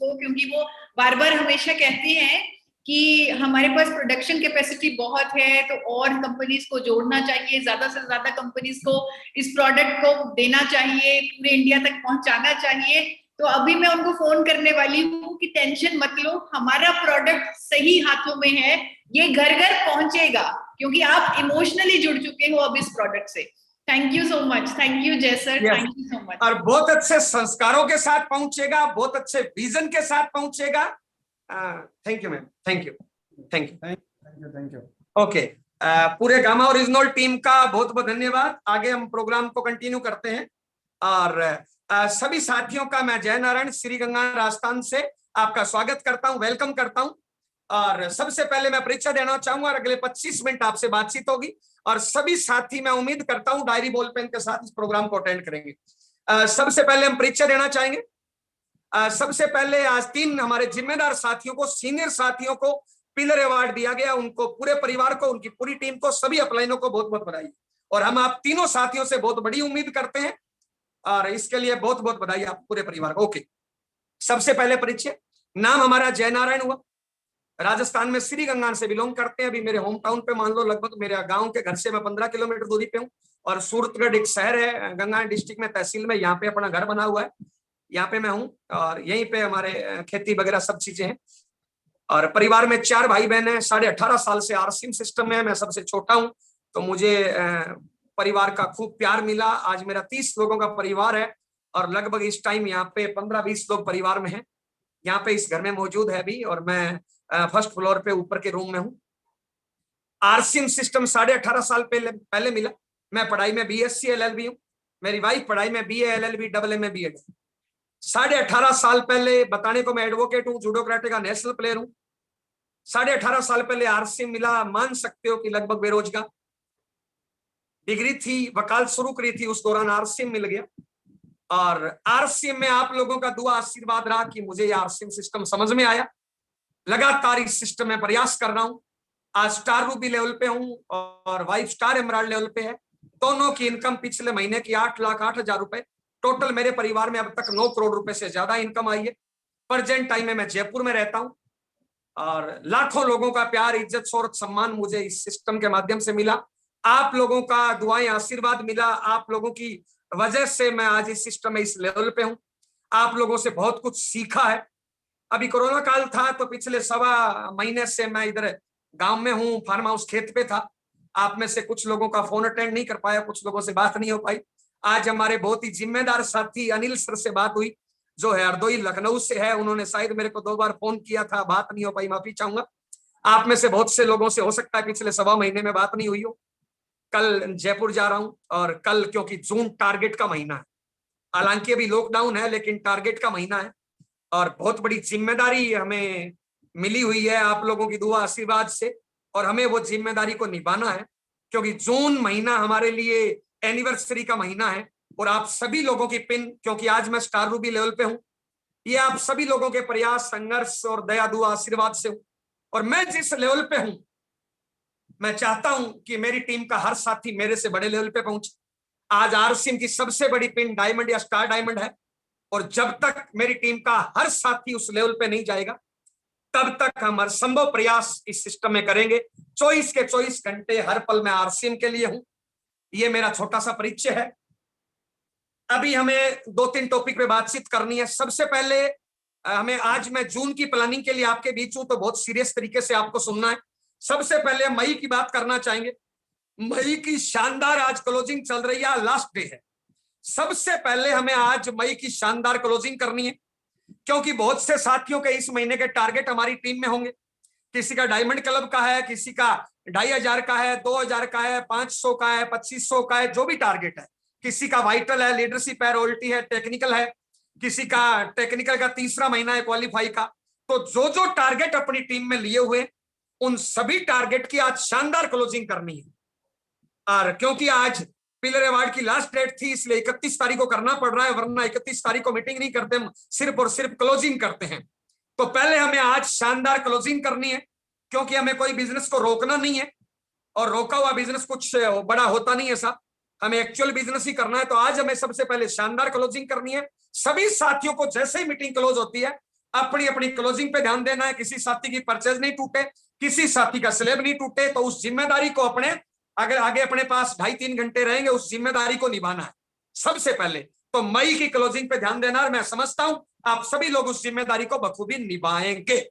को, क्योंकि वो बार बार हमेशा कहते हैं कि हमारे पास प्रोडक्शन कैपेसिटी बहुत है, तो और कंपनीज को जोड़ना चाहिए, ज्यादा से ज्यादा कंपनीज को इस प्रोडक्ट को देना चाहिए, पूरे इंडिया तक पहुंचाना चाहिए। तो अभी मैं उनको फोन करने वाली हूँ कि टेंशन मत लो, हमारा प्रोडक्ट सही हाथों में है, ये घर घर पहुंचेगा, क्योंकि आप इमोशनली जुड़ चुके हो अब इस प्रोडक्ट से। Thank you so much, thank you Jay sir, thank you so much. और बहुत अच्छे संस्कारों के साथ पहुंचेगा, बहुत अच्छे विजन के साथ पहुंचेगा। Thank you ma'am, thank you, thank you, thank you. Okay, पूरे गामा ओरिजिनल टीम का बहुत बहुत धन्यवाद। आगे हम प्रोग्राम को कंटिन्यू करते हैं और सभी साथियों का मैं जय नारायण श्री गंगा राजस्थान से आपका स्वागत करता हूं, वेलकम करता हूं। और सबसे पहले मैं परिचय देना चाहूंगा और अगले 25 मिनट आपसे बातचीत होगी और सभी साथी मैं उम्मीद करता हूं डायरी बॉल पेन के साथ इस प्रोग्राम को अटेंड करेंगे। सबसे पहले हम परिचय देना चाहेंगे। सबसे पहले आज 3 हमारे जिम्मेदार साथियों को, सीनियर साथियों को पिलर अवार्ड दिया गया, उनको पूरे परिवार को, उनकी पूरी टीम को, सभी अपलाइनों को बहुत बहुत बधाई। और हम आप तीनों साथियों से बहुत बड़ी उम्मीद करते हैं और इसके लिए बहुत बहुत बधाई आप पूरे परिवार को। ओके, सबसे पहले परिचय, नाम हमारा जय नारायण हुआ, राजस्थान में श्री गंगान से बिलोंग करते हैं। अभी मेरे होम टाउन पे मान लो लगभग मेरे गांव के घर से मैं 15 किलोमीटर दूरी पे हूँ और सूरतगढ़ एक शहर है गंगा डिस्ट्रिक्ट में, तहसील में, यहाँ पे अपना घर बना हुआ है, यहाँ पे मैं हूँ और यहीं पे हमारे खेती वगैरह सब चीजें हैं। और परिवार में 4 भाई बहन हैं, 18.5 साल से आरसीएम सिस्टम में मैं सबसे छोटा हूँ, तो मुझे परिवार का खूब प्यार मिला। आज मेरा 30 लोगों का परिवार है और लगभग इस टाइम यहाँ पे 15-20 लोग परिवार में हैं, यहाँ पे इस घर में मौजूद है भी, और मैं फर्स्ट फ्लोर पे ऊपर के रूम में हूँ। आरसीएम सिस्टम 18.5 साल पहले मिला। मैं पढ़ाई में बीएससी एलएलबी हूँ, मेरी वाइफ पढ़ाई में BA LLB double MA BEd. 18.5 साल पहले बताने को मैं एडवोकेट हूँ, जूडो कराटे का नेशनल प्लेयर हूँ। 18.5 साल पहले आरसीएम मिला, मान सकते हो कि लगभग बेरोजगार, डिग्री थी, वकालत शुरू करी थी, उस दौरान आरसीएम मिल गया। और आरसीएम में आप लोगों का दुआ आशीर्वाद रहा कि मुझे ये आरसीएम सिस्टम समझ में आया, लगातार इस सिस्टम में प्रयास कर रहा हूं। आज स्टार रूबी लेवल पे हूं और वाइफ स्टार एमराल्ड लेवल पे है। दोनों की इनकम पिछले महीने की 8,08,000 रुपए, टोटल मेरे परिवार में अब तक 9 करोड़ रुपए से ज्यादा इनकम आई है। प्रेजेंट टाइम में मैं जयपुर में रहता हूं और लाखों लोगों का प्यार, इज्जत, शोहरत, सम्मान मुझे इस सिस्टम के माध्यम से मिला। आप लोगों का दुआएं, आशीर्वाद मिला, आप लोगों की वजह से मैं आज इस सिस्टम में इस लेवल पे हूं। आप लोगों से बहुत कुछ सीखा है। अभी कोरोना काल था तो पिछले 1.25 महीने से मैं इधर गांव में हूं, फार्म हाउस खेत पे था। आप में से कुछ लोगों का फोन अटेंड नहीं कर पाया, कुछ लोगों से बात नहीं हो पाई। आज हमारे बहुत ही जिम्मेदार साथी अनिल सर से बात हुई, जो है हरदोई लखनऊ से है। उन्होंने शायद मेरे को 2 बार फोन किया था, बात नहीं हो पाई, माफी चाहूंगा। आप में से बहुत से लोगों से हो सकता है पिछले 1.25 महीने में बात नहीं हुई हो। कल जयपुर जा रहा हूं और कल, क्योंकि जून टारगेट का महीना है, हालांकि अभी लॉकडाउन है लेकिन टारगेट का महीना है और बहुत बड़ी जिम्मेदारी हमें मिली हुई है आप लोगों की दुआ आशीर्वाद से, और हमें वो जिम्मेदारी को निभाना है, क्योंकि जून महीना हमारे लिए एनिवर्सरी का महीना है। और आप सभी लोगों की पिन, क्योंकि आज मैं स्टार रूबी लेवल पे हूं, ये आप सभी लोगों के प्रयास, संघर्ष और दया दुआ आशीर्वाद से हूं। और मैं जिस लेवल पे हूं, मैं चाहता हूं कि मेरी टीम का हर साथी मेरे से बड़े लेवल पे पहुंचे। आज आरसीएम की सबसे बड़ी पिन डायमंड या स्टार डायमंड है, और जब तक मेरी टीम का हर साथी उस लेवल पे नहीं जाएगा, तब तक हम हर संभव प्रयास इस सिस्टम में करेंगे। 24 के 24 घंटे हर पल मैं आरसीएम के लिए हूं। ये मेरा छोटा सा परिचय है। अभी हमें 2-3 टॉपिक पे बातचीत करनी है। सबसे पहले हमें, आज मैं जून की प्लानिंग के लिए आपके बीच हूं, तो बहुत सीरियस तरीके से आपको सुनना है। सबसे पहले मई की बात करना चाहेंगे। मई की शानदार आज क्लोजिंग चल रही है, लास्ट डे है। सबसे पहले हमें आज मई की शानदार क्लोजिंग करनी है, क्योंकि बहुत से साथियों के इस महीने के टारगेट हमारी टीम में होंगे। किसी का डायमंड क्लब का है, किसी का 2,500 का है, 2,000 का है, 500 का है, 2500 का है, जो भी टारगेट है। किसी का वाइटल है, लीडरशिप है, रॉयल्टी है, टेक्निकल है, किसी का टेक्निकल का 3रा महीना है क्वालिफाई का। तो जो जो टारगेट अपनी टीम में लिए हुए, उन सभी टारगेट की आज शानदार क्लोजिंग करनी है। और क्योंकि आज पिलर अवार्ड की लास्ट डेट थी, इसलिए 31 तारीख को करना पड़ रहा है, वरना 31 तारीख को मीटिंग नहीं करते, हम सिर्फ और सिर्फ क्लोजिंग करते हैं। तो पहले हमें आज शानदार क्लोजिंग करनी है, क्योंकि हमें कोई बिजनेस को रोकना नहीं है, और रोका हुआ बिजनेस कुछ बड़ा होता नहीं है साहब, हमें एक्चुअल बिजनेस ही करना है। तो आज हमें सबसे पहले शानदार क्लोजिंग करनी है। सभी साथियों को जैसे ही मीटिंग क्लोज होती है, अपनी अपनी क्लोजिंग पे ध्यान देना है, किसी साथी की परचेज नहीं टूटे, किसी साथी का स्लेब नहीं टूटे, तो उस जिम्मेदारी को अपने अगर आगे अपने पास 2.5-3 घंटे रहेंगे, उस जिम्मेदारी को निभाना है सबसे पहले। तो मई की क्लोजिंग पे ध्यान देना, और मैं समझता हूं आप सभी लोग उस जिम्मेदारी को बखूबी निभाएंगे।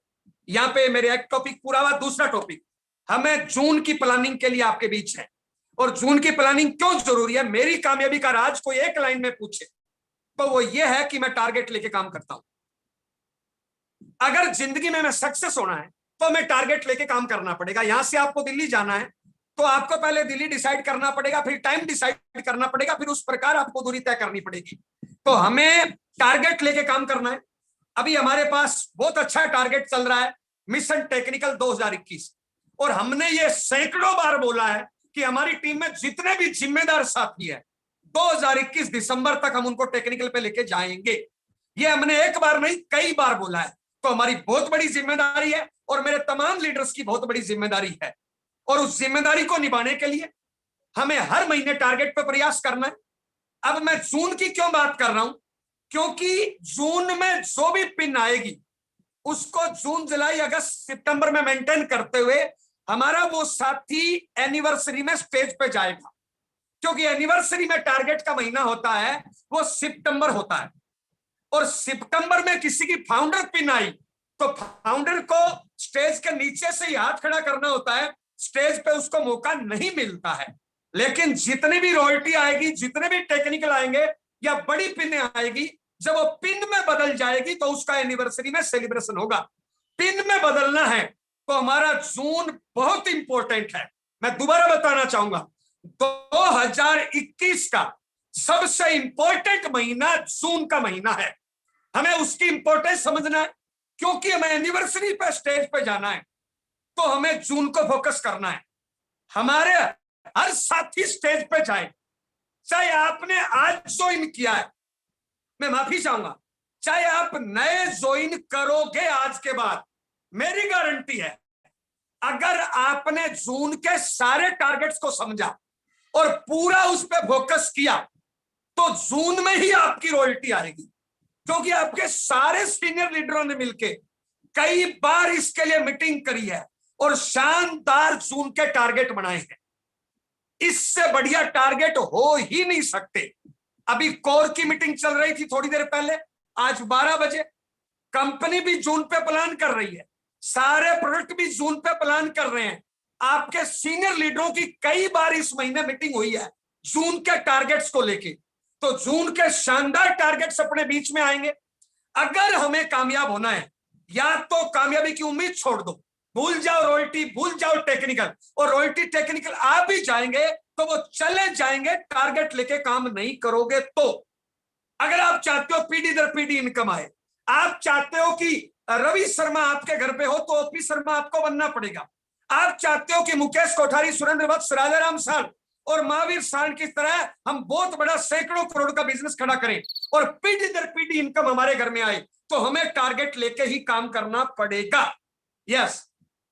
यहाँ पे मेरे एक टॉपिक पूरा हुआ। दूसरा टॉपिक, हमें जून की प्लानिंग के लिए आपके बीच है, और जून की प्लानिंग क्यों जरूरी है। मेरी कामयाबी का राज कोई एक लाइन में पूछे तो वो ये है कि मैं टारगेट लेके काम करता हूं। अगर जिंदगी में मैं सक्सेस होना है तो मैं टारगेट लेके काम करना पड़ेगा। यहां से आपको दिल्ली जाना है तो आपको पहले दिल्ली डिसाइड करना पड़ेगा, फिर टाइम डिसाइड करना पड़ेगा, फिर उस प्रकार आपको दूरी तय करनी पड़ेगी। तो हमें टारगेट लेके काम करना है। अभी हमारे पास बहुत अच्छा टारगेट चल रहा है, मिशन टेक्निकल 2021, और हमने ये सैकड़ों बार बोला है कि हमारी टीम में जितने भी जिम्मेदार साथी है 2021 दिसंबर तक हम उनको टेक्निकल पे लेके जाएंगे। ये हमने एक बार नहीं कई बार बोला है। तो हमारी बहुत बड़ी जिम्मेदारी है और मेरे तमाम लीडर्स की बहुत बड़ी जिम्मेदारी है, और उस जिम्मेदारी को निभाने के लिए हमें हर महीने टारगेट पे प्रयास करना है। अब मैं जून की क्यों बात कर रहा हूं, क्योंकि जून में जो भी पिन आएगी उसको जून जुलाई अगस्त सितंबर में मेंटेन करते हुए हमारा वो साथी एनिवर्सरी में स्टेज पे जाएगा। क्योंकि एनिवर्सरी में टारगेट का महीना होता है वो सितंबर होता है, और सितंबर में किसी की फाउंडर पिन आई तो फाउंडर को स्टेज के नीचे से ही हाथ खड़ा करना होता है, स्टेज पे उसको मौका नहीं मिलता है। लेकिन जितनी भी रॉयल्टी आएगी, जितने भी टेक्निकल आएंगे या बड़ी पिन आएगी, जब वो पिन में बदल जाएगी तो उसका एनिवर्सरी में सेलिब्रेशन होगा। पिन में बदलना है तो हमारा जून बहुत इंपॉर्टेंट है। मैं दोबारा बताना चाहूंगा 2021 का सबसे इंपॉर्टेंट महीना जून का महीना है। हमें उसकी इंपॉर्टेंस समझना है, क्योंकि हमें एनिवर्सरी पे स्टेज पे जाना है तो हमें जून को फोकस करना है। हमारे हर साथी स्टेज पे जाए, चाहे आपने आज ज्वाइन किया है, मैं माफी चाहूंगा, चाहे आप नए ज्वाइन करोगे आज के बाद, मेरी गारंटी है अगर आपने जून के सारे टारगेट्स को समझा और पूरा उस पर फोकस किया तो जून में ही आपकी रॉयल्टी आएगी। क्योंकि आपके सारे सीनियर लीडरों ने मिलकर कई बार इसके लिए मीटिंग करी है और शानदार जून के टारगेट बनाए हैं। इससे बढ़िया टारगेट हो ही नहीं सकते। अभी कोर की मीटिंग चल रही थी थोड़ी देर पहले, आज 12 बजे। कंपनी भी जून पे प्लान कर रही है, सारे प्रोडक्ट भी जून पे प्लान कर रहे हैं। आपके सीनियर लीडरों की कई बार इस महीने मीटिंग हुई है जून के टारगेट्स को लेके। तो जून के शानदार टारगेट्स अपने बीच में आएंगे। अगर हमें कामयाब होना है, या तो कामयाबी की उम्मीद छोड़ दो, भूल जाओ रॉयल्टी, भूल जाओ टेक्निकल, और रॉयल्टी टेक्निकल आप भी जाएंगे तो वो चले जाएंगे, टारगेट लेके काम नहीं करोगे तो। अगर आप चाहते हो पीढ़ी दर पीढ़ी इनकम आए, आप चाहते हो कि रवि शर्मा आपके घर पे हो तो ओपी शर्मा आपको बनना पड़ेगा। आप चाहते हो कि मुकेश कोठारी, सुरेंद्र वत्स, राजाराम सांड और महावीर सांड की तरह हम बहुत बड़ा सैकड़ों करोड़ का बिजनेस खड़ा करें और पीढ़ी दर पीढ़ी इनकम हमारे घर में आए, तो हमें टारगेट लेके ही काम करना पड़ेगा। यस,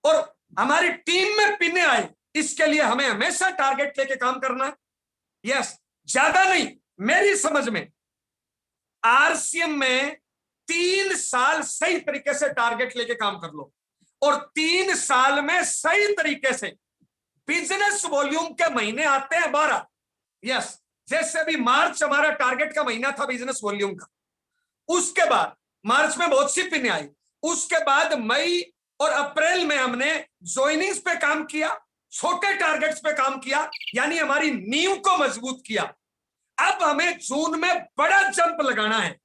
और हमारी टीम में पिने आए, इसके लिए हमें हमेशा टारगेट लेके काम करना है। यस, ज्यादा नहीं, मेरी समझ में आरसीएम में 3 साल सही तरीके से टारगेट लेके काम कर लो, और 3 साल में सही तरीके से बिजनेस वॉल्यूम के महीने आते हैं 12। यस, जैसे भी मार्च हमारा टारगेट का महीना था बिजनेस वॉल्यूम का, उसके बाद मार्च में बहुत सी पिने आई, उसके बाद मई और अप्रैल में हमने ज्वाइनिंग्स पे काम किया, छोटे टारगेट्स पे काम किया, यानी हमारी नींव को मजबूत किया। अब हमें जून में बड़ा जंप लगाना है,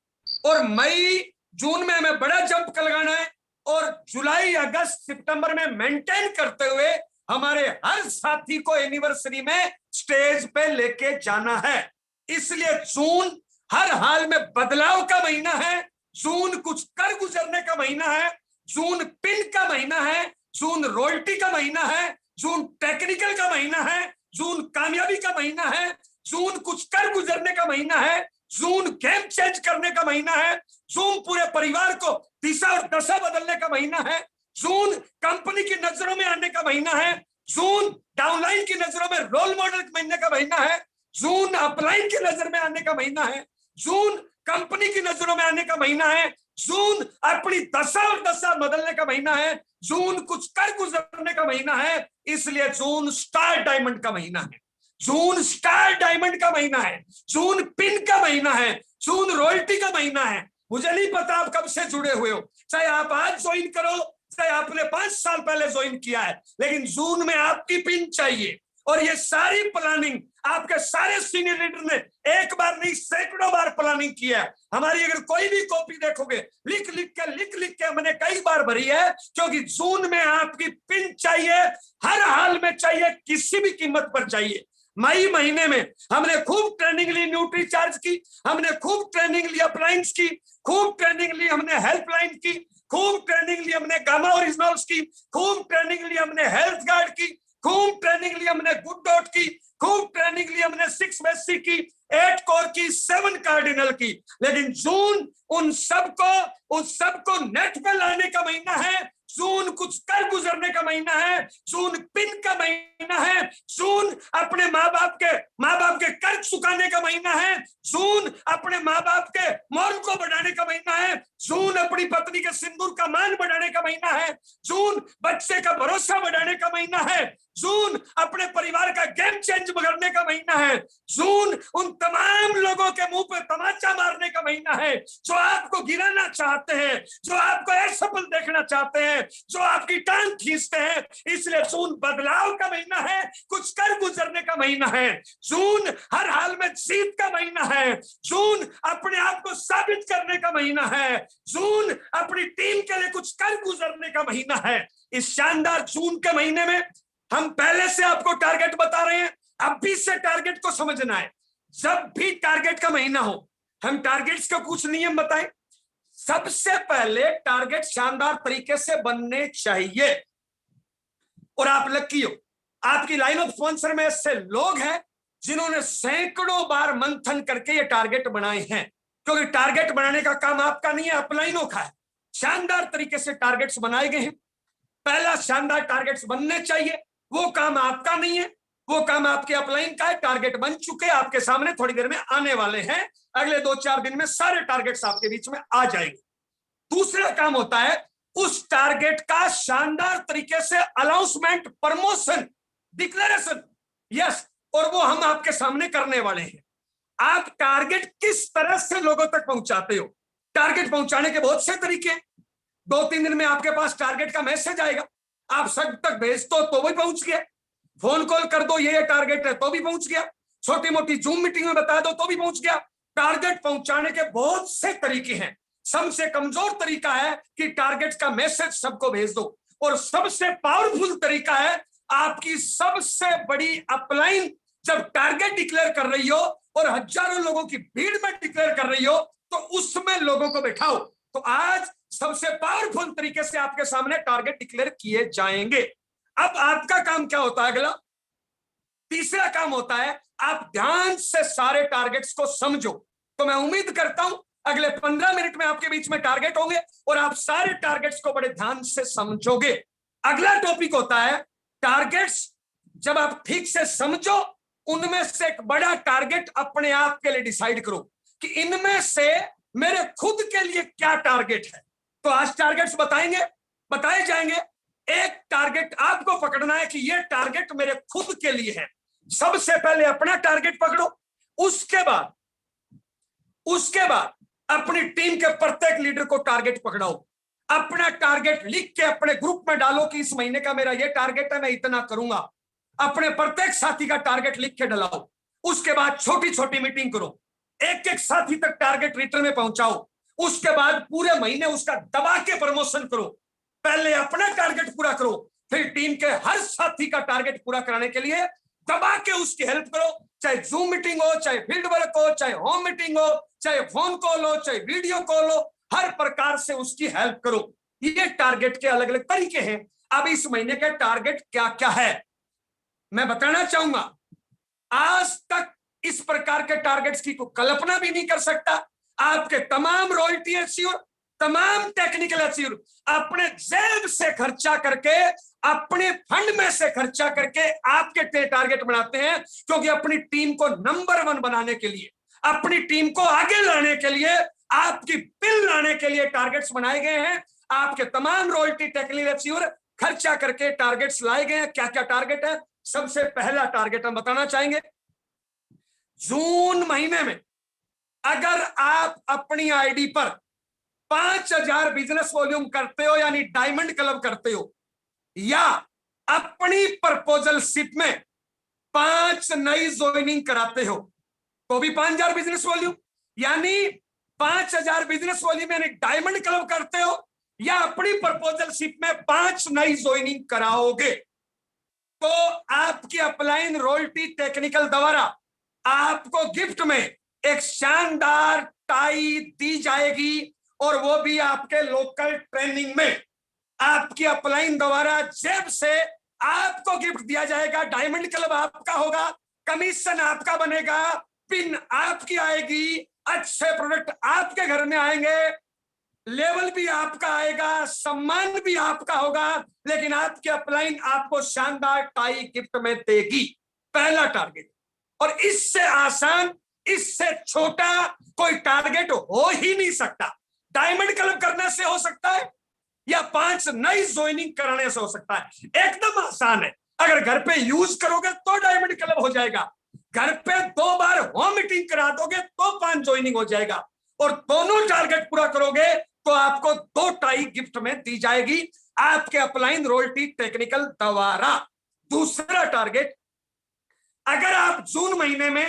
और मई जून में हमें बड़ा जंप लगाना है, और जुलाई अगस्त सितंबर में मेंटेन करते हुए हमारे हर साथी को एनिवर्सरी में स्टेज पे लेके जाना है। इसलिए जून हर हाल में बदलाव का महीना है, जून कुछ कर गुजरने का महीना है, जून पिन का महीना है, जून रॉयल्टी का महीना है, जून टेक्निकल का महीना है, जून कामयाबी का महीना है, जून कुछ कर गुजरने का महीना है, जून गेम चेंज करने का महीना है, जून पूरे परिवार को दिशा और दशा बदलने का महीना है, जून कंपनी की नजरों में आने का महीना है, जून डाउनलाइन की नजरों में रोल मॉडल महीने का महीना है, जून अपलाइन की नजर में आने का महीना है, जून कंपनी की नजरों में आने का महीना है, जून अपनी दशा और दशा बदलने का महीना है, जून कुछ कर गुजरने का महीना है, इसलिए जून स्टार डायमंड का महीना है, जून स्टार डायमंड का महीना है, जून पिन का महीना है, जून रॉयल्टी का महीना है। मुझे नहीं पता आप कब से जुड़े हुए हो, चाहे आप आज ज्वाइन करो, चाहे आपने 5 साल पहले ज्वाइन किया है, लेकिन जून में आपकी पिन चाहिए। और ये सारी प्लानिंग आपके सारे सीनियर लीडर ने एक बार नहीं सैकड़ों बार प्लानिंग किया है। हमारी अगर कोई भी कॉपी देखोगे, लिख लिख के हमने कई बार भरी है, क्योंकि जून में आपकी पिन चाहिए, हर हाल में चाहिए, किसी भी कीमत पर चाहिए। मई महीने में हमने खूब ट्रेनिंग ली न्यूट्री चार्ज की, हमने खूब ट्रेनिंग ली अपलाइंस की, खूब ट्रेनिंग ली हमने हेल्पलाइन की, खूब ट्रेनिंग ली हमने गामा ओरिजिनल्स की, खूब ट्रेनिंग ली हमने हेल्थ गार्ड की, खूब ट्रेनिंग ली हमने गुड डॉट की, खूब ट्रेनिंग ली हमने 6 बेसिक की, 8 कोर की, 7 कार्डिनल की। लेकिन जून उन सबको नेट पे लाने का महीना है, जून कुछ कर गुजरने का महीना है, जून पिन का महीना है, जून अपने माँ बाप के कर्ज चुकाने का महीना है, जून अपने माँ बाप के मोल को बढ़ाने का महीना है, जून अपनी पत्नी के सिंदूर का मान बढ़ाने का महीना है, जून बच्चे का भरोसा बढ़ाने का महीना है, जून अपने परिवार का गेम चेंज करने का महीना है, जून उन तमाम लोगों के मुंह पे तमाचा मारने का महीना है जो आपको गिराना चाहते हैं, जो आपको असफल देखना चाहते हैं, जो आपकी टांग खींचते हैं। इसलिए जून बदलाव का महीना है, कुछ कर गुजरने का महीना है, जून हर हाल में जीत का महीना है, जून अपने आप को साबित करने का महीना है, जून अपनी टीम के लिए कुछ कर गुजरने का महीना है। इस शानदार जून के महीने में हम पहले से आपको टारगेट बता रहे हैं, अब भी से टारगेट को समझना है। जब भी टारगेट का महीना हो, हम टारगेट्स के कुछ नियम बताएं। सबसे पहले टारगेट शानदार तरीके से बनने चाहिए, और आप लकी हो, आपकी लाइन ऑफ स्पॉन्सर में ऐसे लोग हैं जिन्होंने सैकड़ों बार मंथन करके ये टारगेट बनाए हैं, क्योंकि टारगेट बनाने का काम आपका नहीं है, अपलाइनों का है। शानदार तरीके से टारगेट्स बनाए गए हैं। पहला, शानदार टारगेट्स बनने चाहिए, वो काम आपका नहीं है, वो काम आपके अपलाइन का है। टारगेट बन चुके, आपके सामने थोड़ी देर में आने वाले हैं, अगले 2-4 दिन में सारे टारगेट्स आपके बीच में आ जाएंगे। दूसरा काम होता है उस टारगेट का शानदार तरीके से अनाउंसमेंट, प्रमोशन, डिक्लेरेशन। यस, और वो हम आपके सामने करने वाले हैं। आप टारगेट किस तरह से लोगों तक पहुंचाते हो? टारगेट पहुंचाने के बहुत से तरीके हैं। 2-3 दिन में आपके पास टारगेट का मैसेज आएगा, आप सब तक भेज दो तो भी पहुंच गया, फोन कॉल कर दो ये टारगेट है तो भी पहुंच गया, छोटी मोटी जूम मीटिंग में बता दो तो भी पहुंच गया। टारगेट पहुंचाने के बहुत से तरीके हैं। सबसे कमजोर तरीका है कि टारगेट का मैसेज सबको भेज दो, और सबसे पावरफुल तरीका है आपकी सबसे बड़ी अपलाइन जब टारगेट डिक्लेयर कर रही हो और हजारों लोगों की भीड़ में डिक्लेयर कर रही हो, तो उसमें लोगों को बैठाओ। तो आज सबसे पावरफुल तरीके से आपके सामने टारगेट डिक्लेयर किए जाएंगे। अब आपका काम क्या होता है? अगला तीसरा काम होता है आप ध्यान से सारे टारगेट्स को समझो। तो मैं उम्मीद करता हूं अगले 15 मिनट में आपके बीच में टारगेट होंगे और आप सारे टारगेट्स को बड़े ध्यान से समझोगे। अगला टॉपिक होता है टारगेट्स। जब आप ठीक से समझो, उनमें से एक बड़ा टारगेट अपने आप के लिए डिसाइड करो कि इनमें से मेरे खुद के लिए क्या टारगेट है। तो आज टारगेट्स बताए जाएंगे। एक टारगेट आपको पकड़ना है कि यह टारगेट मेरे खुद के लिए है। सबसे पहले अपना टारगेट पकड़ो, उसके बाद अपनी टीम के प्रत्येक लीडर को टारगेट पकड़ाओ। अपना टारगेट लिख के अपने ग्रुप में डालो कि इस महीने का मेरा यह टारगेट है, मैं इतना करूंगा। अपने प्रत्येक साथी का टारगेट लिख के डलाओ। उसके बाद छोटी छोटी मीटिंग करो, एक एक साथी तक टारगेट रिटर्न में पहुंचाओ। उसके बाद पूरे महीने उसका दबा के प्रमोशन करो। पहले अपना टारगेट पूरा करो, फिर टीम के हर साथी का टारगेट पूरा कराने के लिए दबा के उसकी हेल्प करो। चाहे जूम मीटिंग हो, चाहे फील्ड वर्क हो, चाहे होम मीटिंग हो, चाहे फोन कॉल हो, चाहे वीडियो कॉल हो, हर प्रकार से उसकी हेल्प करो। ये टारगेट के अलग अलग तरीके हैं। अब इस महीने के टारगेट क्या क्या है मैं बताना चाहूंगा। आज तक इस प्रकार के टारगेट्स की कोई कल्पना भी नहीं कर सकता। आपके तमाम रॉयल्टी एश्योर, तमाम टेक्निकल एश्योर अपने जेब से खर्चा करके, अपने फंड में से खर्चा करके आपके टारगेट बनाते हैं, क्योंकि अपनी टीम को नंबर 1 बनाने के लिए, अपनी टीम को आगे लाने के लिए आपकी पिन लाने के लिए टारगेट्स बनाए गए हैं। आपके तमाम रॉयल्टी टेक्निकल अचीवर खर्चा करके टारगेट्स लाए गए हैं। क्या क्या टारगेट है? सबसे पहला टारगेट हम बताना चाहेंगे, जून महीने में अगर आप अपनी आईडी पर 5000 बिजनेस वॉल्यूम करते हो, यानी डायमंड क्लब करते हो, या अपनी प्रपोजल शिप में 5 नई ज्वाइनिंग कराते हो, तो भी 5000 बिजनेस वॉल्यूम, यानी 5000 बिजनेस वॉल्यूम यानी डायमंड क्लब करते हो या अपनी प्रपोजल शिप में 5 नई ज्वाइनिंग कराओगे, तो आपकी अपलाइन रॉयल्टी टेक्निकल द्वारा आपको गिफ्ट में एक शानदार टाई दी जाएगी, और वो भी आपके लोकल ट्रेनिंग में। आपकी अपलाइन द्वारा जेब से आपको गिफ्ट दिया जाएगा। डायमंड क्लब आपका होगा, कमीशन आपका बनेगा, पिन आपकी आएगी, अच्छे प्रोडक्ट आपके घर में आएंगे, लेवल भी आपका आएगा, सम्मान भी आपका होगा, लेकिन आपकी अपलाइन आपको शानदार टाई गिफ्ट में देगी। पहला टारगेट। और इससे आसान, इससे छोटा कोई टारगेट हो ही नहीं सकता। डायमंड क्लब करने से हो सकता है या 5 नई ज्वाइनिंग कराने से हो सकता है, एकदम आसान है। अगर घर पे यूज करोगे तो डायमंड क्लब हो जाएगा, घर पे 2 बार होम मीटिंग करा दोगे तो 5 ज्वाइनिंग हो जाएगा, और दोनों टारगेट पूरा करोगे तो आपको 2 टाई गिफ्ट में दी जाएगी आपके अपलाइन रॉयल्टी टेक्निकल द्वारा। दूसरा टारगेट, अगर आप जून महीने में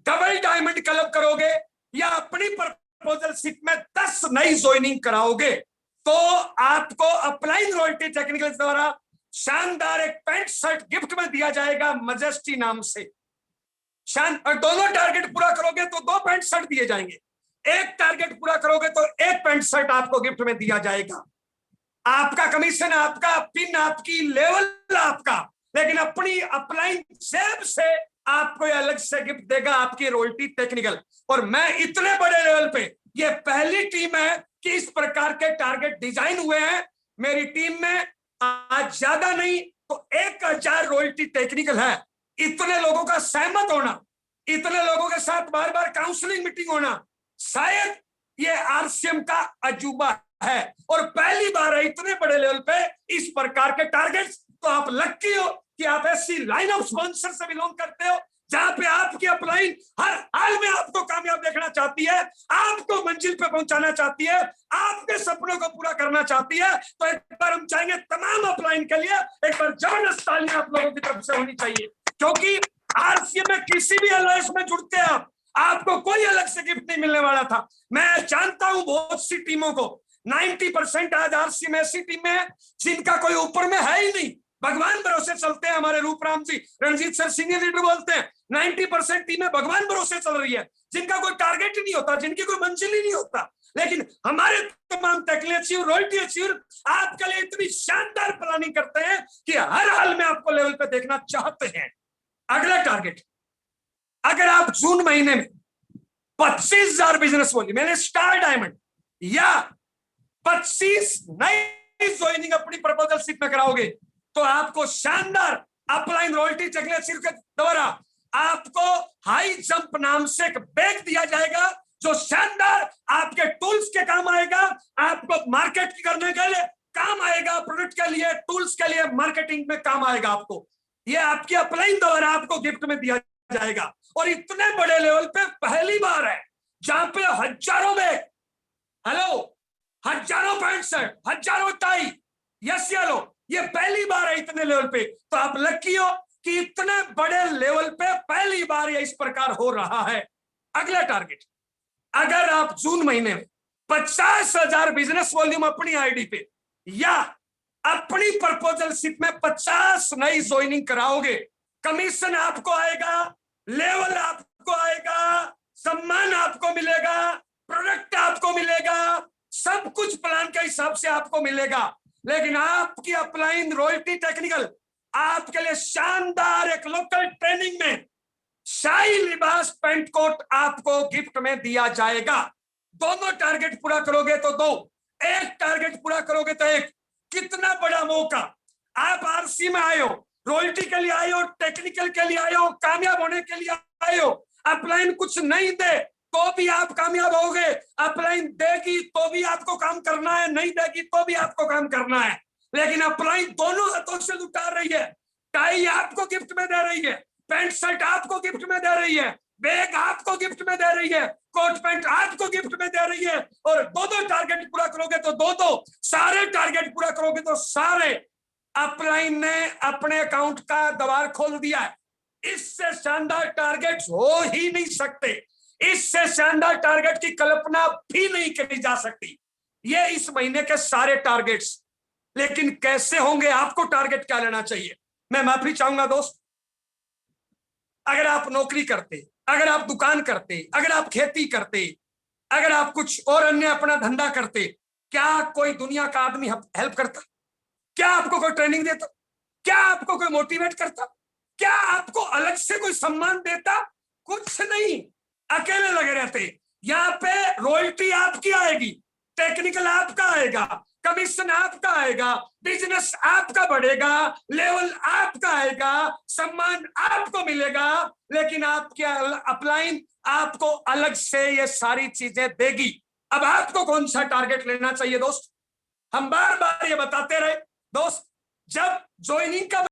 डबल डायमंड क्लब करोगे या अपनी प्रपोजल शिप में 10 नई ज्वाइनिंग कराओगे, तो आपको अपलाइन रॉयल्टी टेक्निकल द्वारा शानदार एक पैंट शर्ट गिफ्ट में दिया जाएगा मजेस्टी नाम से। और दोनों टारगेट पूरा करोगे तो 2 पैंट शर्ट दिए जाएंगे, एक टारगेट पूरा करोगे तो 1 पैंट शर्ट आपको गिफ्ट में दिया जाएगा। आपका कमीशन आपका, पिन आपकी, लेवल आपका, लेकिन अपनी अपलाइन जेब से आपको अलग से गिफ्ट देगा आपकी रॉयल्टी टेक्निकल। और मैं इतने बड़े लेवल पे, ये पहली टीम है कि इस प्रकार के टारगेट डिजाइन हुए हैं। मेरी टीम में आज ज्यादा नहीं तो 1000 रॉयल्टी टेक्निकल है। इतने लोगों का सहमत होना, इतने लोगों के साथ बार बार काउंसलिंग मीटिंग होना, शायद ये आरसीएम का अजूबा है, और पहली बार है इतने बड़े लेवल पे इस प्रकार के टारगेट्स। तो आप लकी हो कि आप ऐसी लाइन ऑफ स्पॉन्सर से बिलोंग करते हो जहां पे आपकी अपलाइन हर हाल में आपको कामयाब देखना चाहती है, आपको मंजिल पे पहुंचाना चाहती है, आपके सपनों को पूरा करना चाहती है। तो एक बार हम चाहेंगे तमाम अपलाइन के लिए एक बार जबरदस्त तालियां आप लोगों की तरफ से होनी चाहिए, क्योंकि आरसीएम में किसी भी अलायंस में जुड़ते हैं आपको कोई अलग से गिफ्ट नहीं मिलने वाला था। मैं जानता हूं बहुत सी टीमों को, 90% आज आरसीएम ऐसी टीम में जिनका कोई ऊपर में है ही नहीं, भगवान भरोसे चलते हैं। हमारे रूपराम जी, रणजीत सर सीनियर लीडर बोलते हैं 90% टीमें भगवान भरोसे चल रही है, जिनका कोई टारगेट ही नहीं होता, जिनकी कोई मंजिल ही नहीं होता। लेकिन हमारे तमाम टेक्निकल अचीवर, रॉयल्टी अचीवर आपके लिए इतनी शानदार प्लानिंग करते हैं कि हर हाल में आपको लेवल पे देखना चाहते हैं। अगला टारगेट, अगर आप जून महीने में 25,000 बिजनेस वॉल्यूम मैंने स्टार डायमंड या 25 नई ज्वाइनिंग अपनी प्रपोजल शिप में कराओगे, तो आपको शानदार अपलाइन रॉयल्टी टेक्निकल के द्वारा आपको हाई जंप नाम से एक बैग दिया जाएगा, जो शानदार आपके टूल्स के काम आएगा, आपको मार्केट करने के लिए काम आएगा, प्रोडक्ट के लिए, टूल्स के लिए, मार्केटिंग में काम आएगा आपको। ये आपकी अपलाइन द्वारा आपको गिफ्ट में दिया जाएगा। और इतने बड़े लेवल पे पहली बार है जहां पे हजारों में, हेलो, हजारों पैंट शर्ट, हजारों टाई, यस येलो, ये पहली बार है इतने लेवल पे। तो आप लकी हो कि इतने बड़े लेवल पे पहली बार ये इस प्रकार हो रहा है। अगला टारगेट, अगर आप जून महीने में 50,000 बिजनेस वॉल्यूम अपनी आईडी पे या अपनी प्रपोजल शिप में 50 नई ज्वाइनिंग कराओगे, कमीशन आपको आएगा, लेवल आपको आएगा, सम्मान आपको मिलेगा, प्रोडक्ट आपको मिलेगा, सब कुछ प्लान के हिसाब से आपको मिलेगा। लेकिन आपकी अपलाइन रॉयल्टी टेक्निकल आपके लिए शानदार एक लोकल ट्रेनिंग में शाही लिबास पैंट कोट आपको गिफ्ट में दिया जाएगा। दोनों टारगेट पूरा करोगे तो 2, एक टारगेट पूरा करोगे तो 1। कितना बड़ा मौका! आप आरसी में आए हो, रॉयल्टी के लिए आए हो, टेक्निकल के लिए आए हो, कामयाब होने के लिए आए हो। अपलाइन कुछ नहीं दे तो भी आप कामयाब होगे। अपलाइन देगी तो भी आपको काम करना है, नहीं देगी तो भी आपको काम करना है। लेकिन अपलाइन दोनों हाथों से लुटा रही है। टाई आपको गिफ्ट में दे रही है, पैंट शर्ट आपको गिफ्ट में दे रही है, बैग आपको गिफ्ट में दे रही है, कोट पैंट आपको गिफ्ट में दे रही है। और दो टारगेट पूरा करोगे तो दो, सारे टारगेट पूरा करोगे तो सारे। अपलाइन ने अपने अकाउंट का द्वार खोल दिया है। इससे शानदार टारगेट हो ही नहीं सकते, इससे शानदार टारगेट की कल्पना भी नहीं करी जा सकती। ये इस महीने के सारे टारगेट्स। लेकिन कैसे होंगे, आपको टारगेट क्या लेना चाहिए। मैं माफी चाहूंगा दोस्त, अगर आप नौकरी करते, अगर आप दुकान करते, अगर आप खेती करते, अगर आप कुछ और अन्य अपना धंधा करते, क्या कोई दुनिया का आदमी हेल्प करता? क्या आपको कोई ट्रेनिंग देता? क्या आपको कोई मोटिवेट करता? क्या आपको अलग से कोई सम्मान देता? कुछ नहीं, अकेले लगे रहते। यहाँ पे रॉयल्टी आपकी आएगी, टेक्निकल आपका आएगा, कमीशन आपका आएगा, बिजनेस आपका बढ़ेगा, लेवल आपका आएगा, सम्मान आपको मिलेगा। लेकिन आपके अपलाइन आपको अलग से ये सारी चीजें देगी। अब आपको कौन सा टारगेट लेना चाहिए दोस्त? हम बार बार ये बताते रहे दोस्त, जब ज्वाइनिंग का